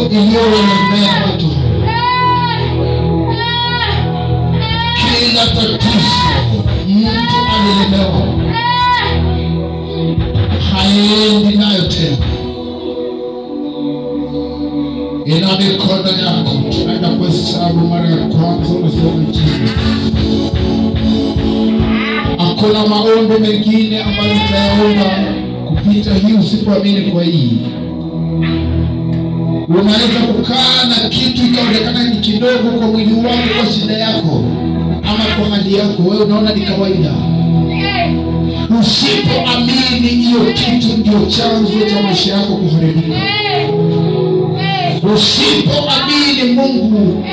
iliyowalemea watu. Kila tatizo mtu alilemewa, haendi nayo tena. Ina mikono yako, tunaenda kuhesabu mara ya kwanza unasema chini. Hakuna maombi mengine ambayo utayaomba kupita hii usipoamini kwa hii. Unaweza kukaa na kitu kinaonekana ni kidogo kwa mwili wako, kwa shida yako ama kwa hali yako, wewe unaona ni kawaida. Usipoamini hiyo kitu ndio chanzo cha maisha yako kuharibika. Usipoamini Mungu,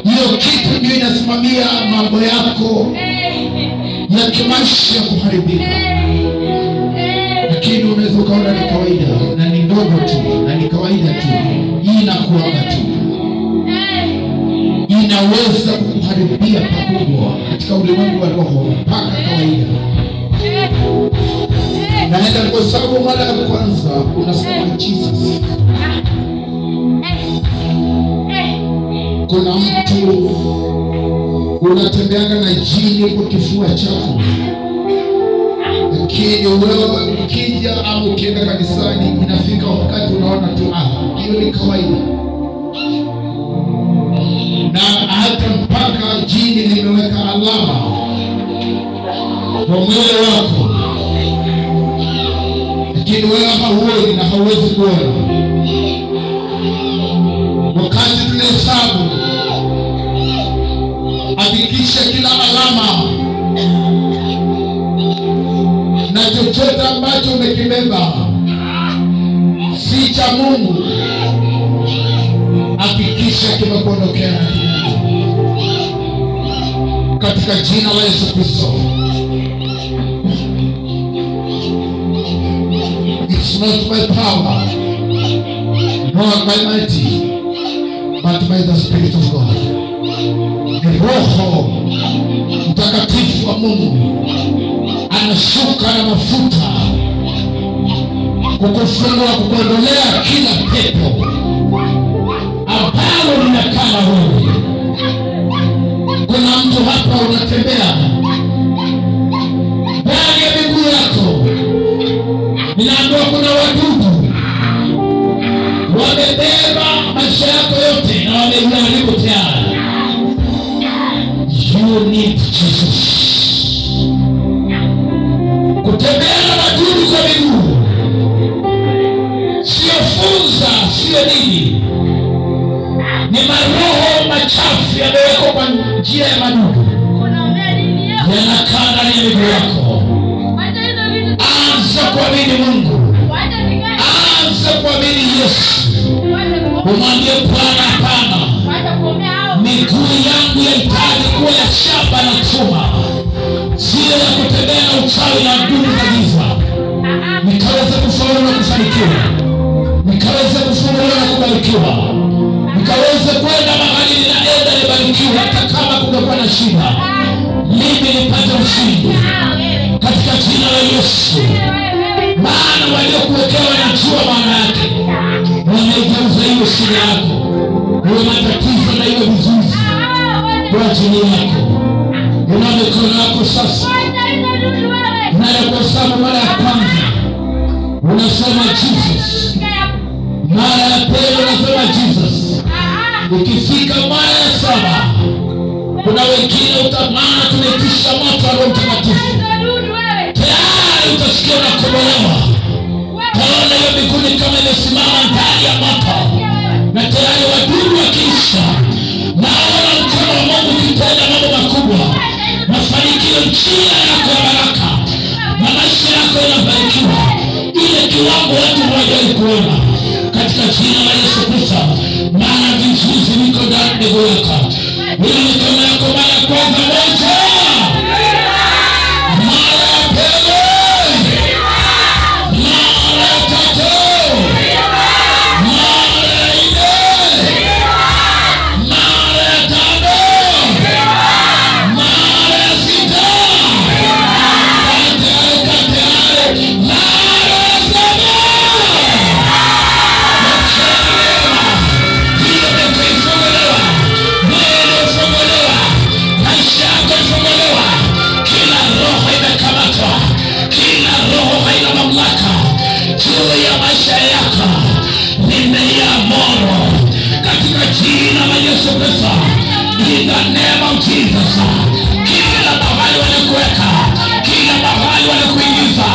hiyo kitu ndio inasimamia mambo yako ya kimaisha kuharibika. Lakini unaweza ukaona ni kawaida na ni ndogo tu na ni kawaida tu. Hii inakuanga tu, inaweza kukuharibia pakubwa katika ulimwengu wa roho mpaka kawaida. Naenda kwa sababu mara ya kwanza unasema Jesus. Kuna mtu unatembeanga na jini kwa kifua chako, lakini wewe ukija au ukienda kanisani inafika wakati unaona tu hiyo ni kawaida. Na hata mpaka jini limeweka alama kwa mwili wako, lakini wewe hauoni na hauwezi kuona. Wakati tunahesabu, hakikisha kila alama na chochote ambacho umekibeba si cha Mungu, hakikisha kimekuondokea katika jina la Yesu Kristo. It's not by power nor by mighty, but by the Spirit of God. Roho Mtakatifu wa Mungu anashuka na mafuta kukufunga, kukuondolea kila pepo ambalo linakaa wewe. Kuna mtu hapa unatembea ndani ya miguu yako, ninaambiwa kuna wadudu wamebeba maisha yako yote na wameharibu tayari. You need Jesus. Kutembea na wadudu kwa miguu sio funza, sio nini, ni maroho machafu yamewekwa kwa njia ya madudu, yanakaa ndani ya miguu yako. Anza kuamini Mungu, anza kuamini Yesu. Umwambie Bwana, hapana, miguu yangu yahitaji kuwa ya shamba na chuma, sio ya kutembea na uchawi na nguvu za giza. Nikaweza kufaulu na kufanikiwa, nikaweza kufunguliwa na kubarikiwa, nikaweza kwenda mahali ninaenda nibarikiwa hata kama kungekuwa na shida. Mimi nipate ushindi katika jina la Yesu. Maana waliokuwekea wanajua maana yake, wamegeuza hiyo shida yako, hiyo matatizo na hiyo vizuizi kwa ajili yako. Una mikono yako sasa, na kwa sababu mara ya kwanza unasema Jesus, mara ya pili unasema Jesus. Ukifika mara ya 7, kuna wengine utamana tunaitisha moto wa Roho Mtakatifu, tayari utasikia unakombolewa. Taona hiyo miguu kama imesimama ndani ya moto, na tayari wadudu wakiisha. Naona mkono wa Mungu ukitenda mambo makubwa, mafanikio njia yako ya baraka, na maisha yako yanabarikiwa ile kiwango watu hawajai kuona, katika jina la Yesu Kristo. Maana vizuizi viko ndani ya miguu yako. Ile mikono yako mara ya kwanza, moja, mara ya pili, mara ya 3, mara ya 4, mara ya 5, mara ya 6, mara ya 7. maisha yako nimeamuru katika jina la Yesu Kristo. In the name of Jesus. Kila mahali walikuweka, kila mahali walikuingiza,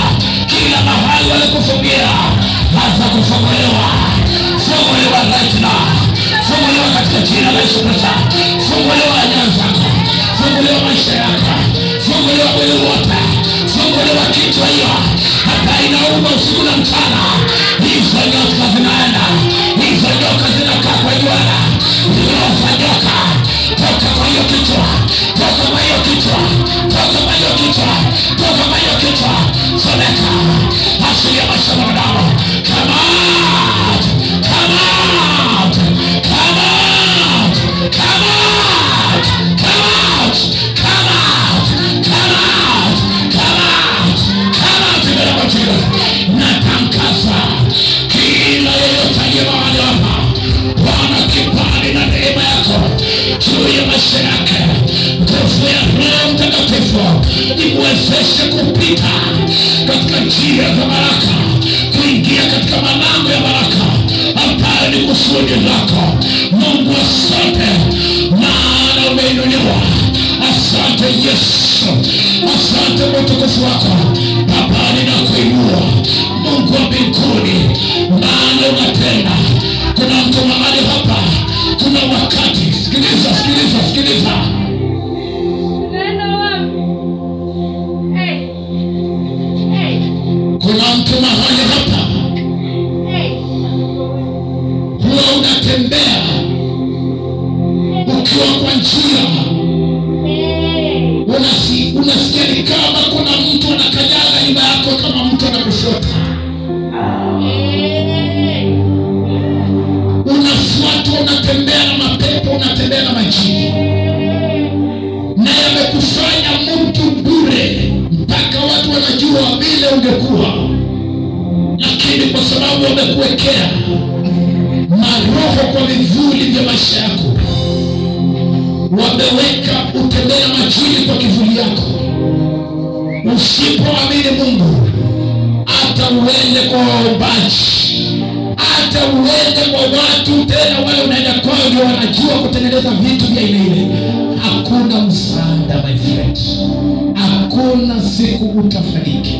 kila mahali walikufungia, hasa kufunguliwa. Funguliwa right now. Funguliwa katika jina la Yesu Kristo. Funguliwa nyayo zako, funguliwa maisha yako, funguliwa mwili wote, funguliwa kichwa hiyo hata inauma usiku na mchana. Hizo nyoka zinaenda, hizo nyoka zinakaa kwa juala. Roho nyoka, toka kwa hiyo kichwa, toka kwa hiyo kichwa, toka kwa hiyo kichwa, toka kwa hiyo kichwa. Soneka asili ya maisha mwanadamu. Come out, come out, come out, come out, come out, come out, come out, come out, come out in the name of Jesus. Natangaza kila yeyote aliye mahali hapa, Bwana kibali na neema yako juu ya maisha yake. Nguvu ya Roho Mtakatifu imwezeshe kupita katika njia za baraka, kuingia katika malango ya baraka ambayo ni kusudi lako. Mungu asante, maana umeinuliwa. Asante Yesu, asante kwa utukufu wako. Baba ninakuinua Mungu wa mbinguni, maana unatenda. Kuna mtu mahali hapa, kuna wakati, sikiliza, sikiliza, sikiliza. Kuna mtu mahali hapa, huwa unatembea ukiwa kwa njia, unasikia ni kama kuna mtu anakanyaga nyuma yako, kama mtu anakufuata. Unafuatwa, unatembea na mapepo, unatembea na majini, na yamekufanya mtu bure mpaka watu wanajua vile ungekuwa. Lakini kwa sababu wamekuwekea maroho kwa vivuli vya maisha yako, wameweka utembea majini kwa kivuli yako. Usipoamini Mungu, hata uende kwa waombaji, hata uende kwa watu tena wale unaenda kwao ndio wanajua kutengeneza vitu vya aina ile, hakuna msaada my friend. Hakuna siku utafariki,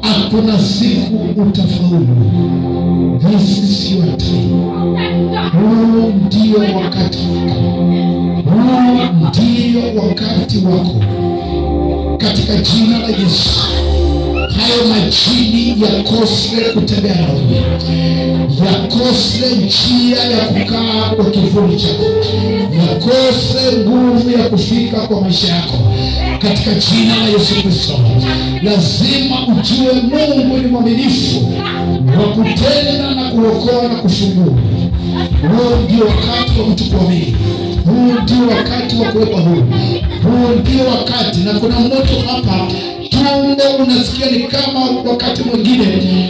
hakuna siku utafaulu. This is your time. Huu ndio wakati wako, huu ndio wakati wako. Katika jina la Yesu, hayo majini yakose kutembea na wewe, yakose njia ya kukaa kwa kivuli chako, yakose nguvu ya kufika kwa maisha yako. Katika jina la Yesu Kristo, lazima ujue Mungu ni mwaminifu wa kutenda na kuokoa na kufungua. Huu ndio wakati wa mtu kuamini. Huu ndio wakati wa kuwekwa huru. Huu ndio wakati. Na kuna moto hapa, tumbo unasikia ni kama wakati mwingine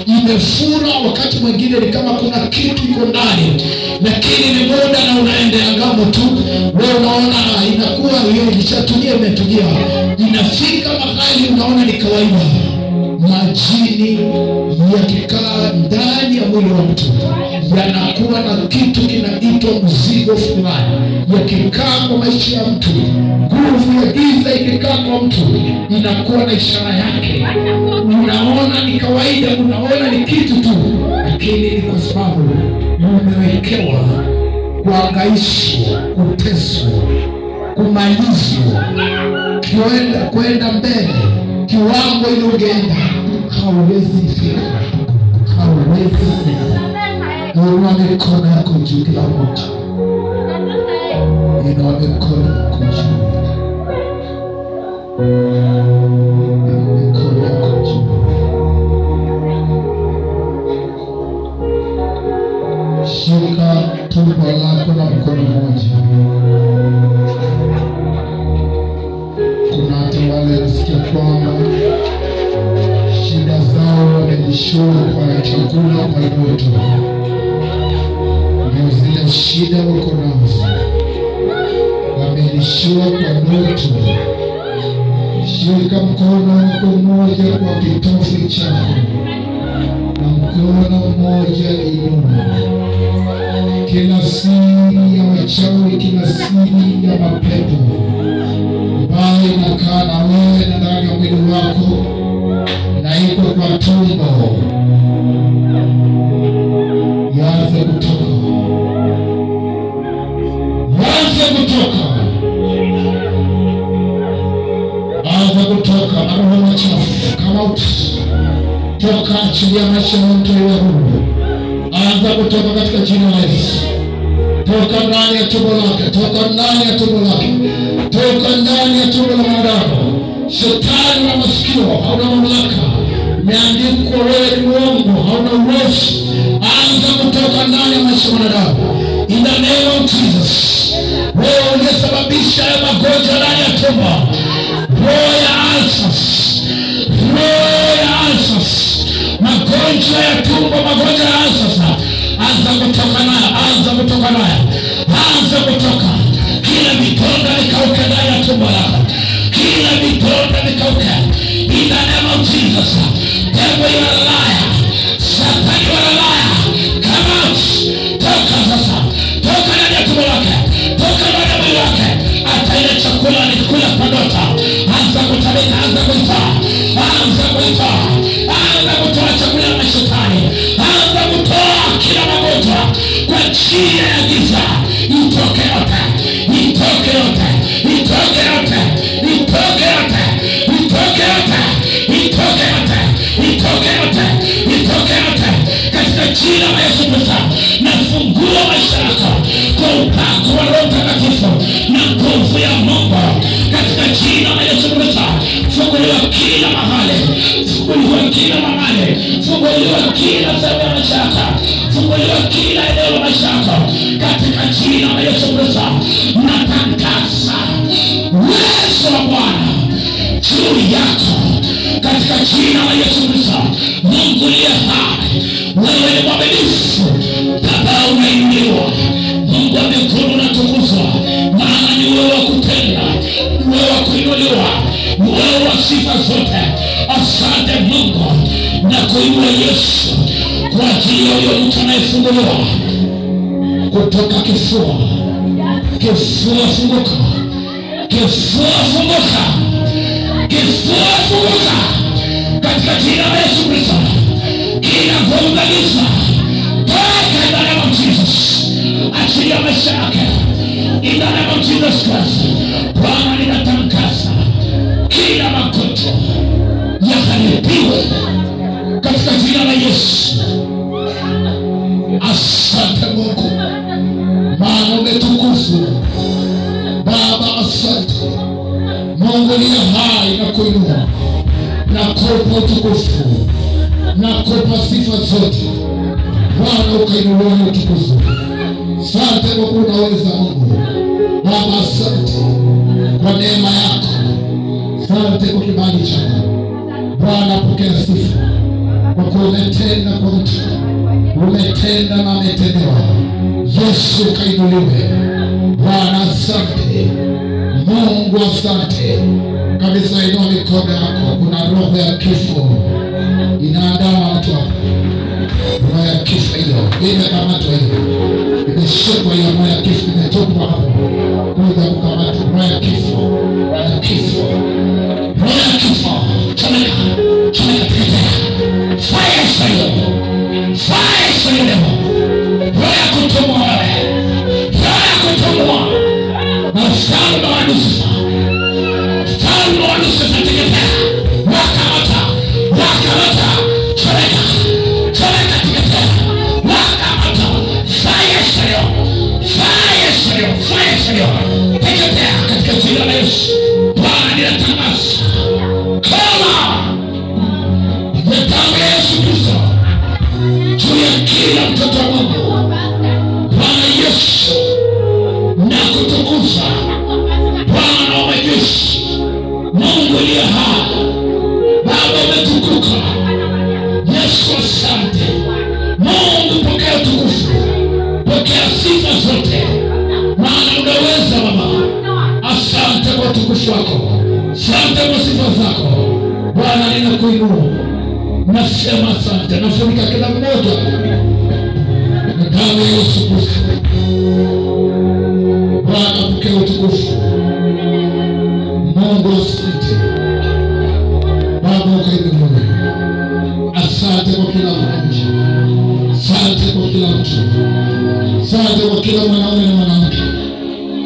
imefura, wakati mwingine ni kama kuna kitu iko ndani, lakini ni muda na unaendea ngamo tu. Wewe unaona inakuwa hiyo ilishatulia, imetulia, inafika mahali unaona ni kawaida. Majini yakikaa ndani ya mwili wa mtu yanakuwa na kitu kinaitwa mzigo fulani. Yakikaa kwa maisha ya mtu, nguvu ya giza ikikaa kwa mtu, inakuwa na ishara yake. Unaona ni kawaida, unaona ni kitu tu, lakini ni kwa sababu umewekewa kuangaishwa, kuteswa, kumalizwa, kwenda mbele. Kiwango ile ungeenda hauwezi fika, hauwezi fika. Inua mikono yako juu kila mmoja, inua mikono yako juu, inua mikono yako juu. Shika tumbo lako na mkono mmoja. Kuna watu wale nasikia kwamba shida zao wamelishua kwa chakula, kwa moto. Ndio zile shida wako nazo, wamelishua kwa moto. Shika mkono wako mmoja kwa kitovu chako na mkono mikono moja inua. Kila siri ya wachawi, kila siri ya mapepo ambayo inakaa na wewe na ndani ya mwili wako na iko kwa tumbo, yaanze kutoka. Yaanze kutoka. Anza kutoka na roho machafu. Come out. Toka, achilia maisha ya mtu ya huru. Anza kutoka katika jina la Yesu. Toka ndani ya tumbo lake. Toka ndani ya tumbo lake. Toka ndani ya tumbo la mwanadamu. Shetani wa masikio, hauna mamlaka. Imeandikwa wewe ni mwongo, hauna uwezo. Anza kutoka ndani ya maisha ya mwanadamu. In the name of Jesus. Wewe ungesababisha ya magonjwa ndani ya tumbo. Roho ya ulcers. Roho ya ulcers. Magonjwa ya tumbo, magonjwa ya ulcers. Anza kutoka nayo, anza kutoka nayo. Anza kutoka. Kila vidonda vikauke ndani ya tumbo lako. Kila vidonda vikauke. In the name of Jesus. Devil, you are a liar. Satan, you are a liar. Come out. Toka sasa. Toka ndani ya tumbo lake. Toka ndani ya mwili wake. Hata ile chakula ni kula padota. Anza kutabika, anza kuitoa. Anza kuitoa. Anza kutoa chakula na shetani. Anza kutoa kila magonjwa kwa njia ya giza. Itoke yote. Itoke yote. Itoke yote. Itoke yote. Itoke yote. Itoke yote. Itoke yote. Itoke yote. Katika jina la Yesu Kristo. Nafungua maisha yako kwa upako wa Roho Mtakatifu na nguvu ya Mungu. Katika jina la Yesu Kristo. Funguliwa kila mahali. Funguliwa kila mahali. Funguliwa kila sehemu ya maisha yako. Funguliwa kila eneo la maisha yako. Katika jina la Yesu Kristo. Natangaza uwezo wa Bwana juu yako. Katika jina la Yesu Kristo. Mungu aliye hai. Wewe ni mwaminifu. Baba, unainuliwa. Mungu wa mbinguni unatukuzwa. Maana ni wewe wa kutenda. Wewe wa kuinuliwa. Wewe wa sifa zote. Asante Mungu. Na kuinua Yesu kwa ajili ya huyo mtu anayefunguliwa kutoka kifua. Kifua funguka. Kifua funguka. Kifua funguka. Katika jina la Yesu Kristo. Kila nguvu za giza toka ndani ya Jesus. Achilia maisha yake. In the name of Jesus Christ. Bwana, ninatangaza kila magonjwa yaharibiwe katika jina la Yesu. Asante Mungu, maana umetukuzwa. Baba, asante Mungu aliye hai na kuinua. Nakupa utukufu. Nakupa sifa zote. Bwana, ukainuliwe na utukuzwe. Asante kwa kuwa unaweza Mungu. Baba, asante kwa neema yako. Asante kwa kibali chako. Bwana, pokea sifa kwa kuwa umetenda kwa mtu. Umetenda na umetendewa. Yesu kainuliwe. Bwana, asante Mungu, asante kabisa. Inua mikono yako. Kuna roho ya kifo inaandama mtu wako. Roho ya kifo hiyo imekamatwa, hiyo imeshikwa, hiyo roho ya kifo imetupwa hapo. Kuja kukamata roho ya kifo. Roho ya kifo. Roho ya kifo. Chomeka. Chomeka teketea. Fire sayo. Fire sayo leo. Roho ya kutumwa wewe. Roho ya kutumwa. Na ufalme wa Lucifer. Ufalme wa Lucifer teketea. Wakamata. Wakamata. Chomeka. Chomeka teketea. Wakamata. Fire sayo. Fire sayo. Fire sayo. Teketea katika jina la Yesu. Bwana, ninatangaza. Kama damu ya Yesu Kristo juu ya kila mtoto wa Mungu. Bwana Yesu, nakutukuza. Bwana wa majeshi, Mungu aliye hai. Baba, umetukuka. Yesu, asante. Mungu, pokea utukufu. Pokea sifa zote. Maana unaweza Baba. Asante kwa utukufu wako. Asante kwa sifa zako. Bwana, ninakuinua. nasema asante. Nafunika kila mmoja na damu ya Yesu Kristo. Bwana pokea utukufu. Mungu asante. Baba ukaimini. Asante kwa kila mmoja. Asante kwa kila mtu. Asante kwa kila mwanaume na mwanamke.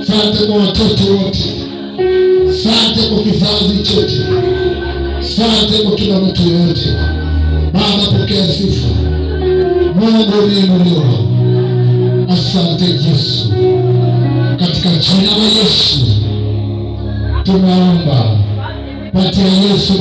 Asante kwa watoto wote. Asante kwa kizazi chote. Asante kwa kila mtu yote. Baba pokea sifa. Mungu uliinuliwa. Asante Yesu. Katika jina la Yesu tunaomba. Patia Yesu